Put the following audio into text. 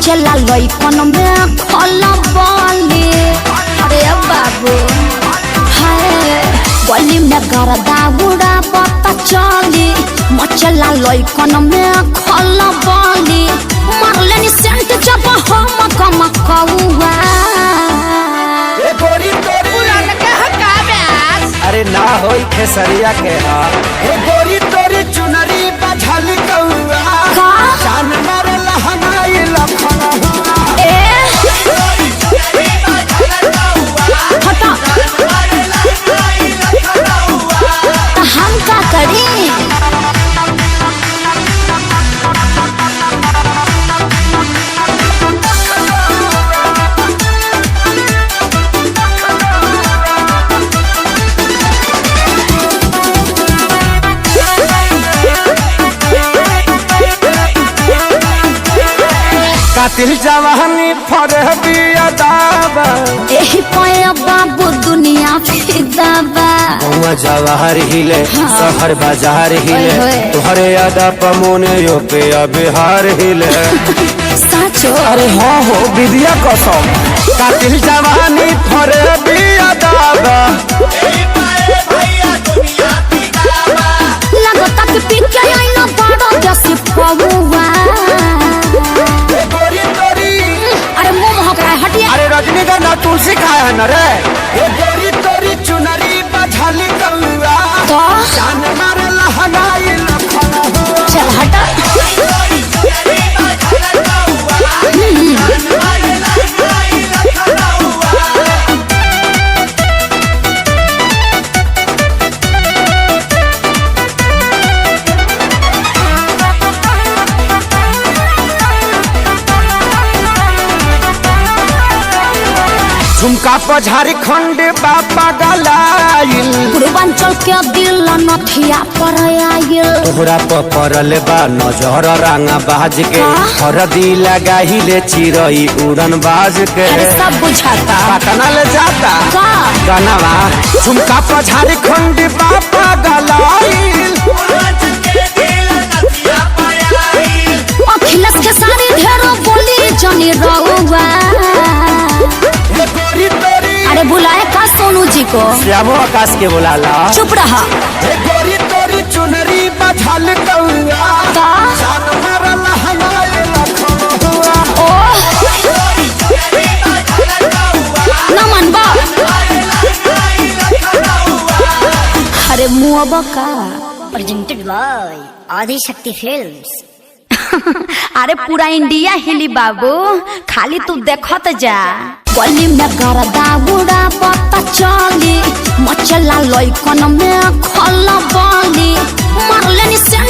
मचला लइकन में खलबली। अरे बाबू हाय गली में गरदा उड़ा पता चली मचला लइकन में खलबली। मारलेनी सेंट जब हम कम कौआ अरे ना होई खेसरिया के हाल गोरी तोरी चुनरी बझल कौआ जान मार लहनाई लखना हटा हम का करी। कातिल जवानी फरबिया दाबा एही पाया बाबू दुनिया फिदाबा। गौवा जवाहर हिले शहर बाजार हिले तोहरे यादा पमोने यो पे बिहार हिले साचो। अरे हाँ हो विद्या कसम कातिल जवानी फरबिया दाबा लगता कि पीके आईना बड़ा जैसे पौवा। अरे मुंह महक रहा है हटिए। अरे रजनीगंधा तुलसी खाया है न रे ये गोरी तोरी चुनरी बझल कौआ तो जान मार लहनाई लखना चल हटा। झुमका पर झारखंड बापा गलाइल पूर्वांचल के दिल नथिया पर आयल। तोहरा पर पड़ल बा नजर रंगा बाज के हरदी लगाहिले चिरई उड़न बाज के अरे सब बुझाता पटना ले जाता का गनवा झुमका पर झारखंड बापा गलाइल अखिलेश के सारी ढेरों बोली जनी रहुआ। अरे बुलाए का सोनू जी को श्यामो आकाश के बुलाला चुप रहा। गोरी तोरी चुनरी बझल कौआ का जान मार लहनाई लखना ओ न मनबा। अरे मुआबा का प्रेजेंटेड बाय आदि शक्ति फिल्म्स। अरे पूरा इंडिया हिली बाबू खाली तू देखत जा। गली में गरदा उड़ा पता चली मचला लइकन में खलबली। मारलेनी से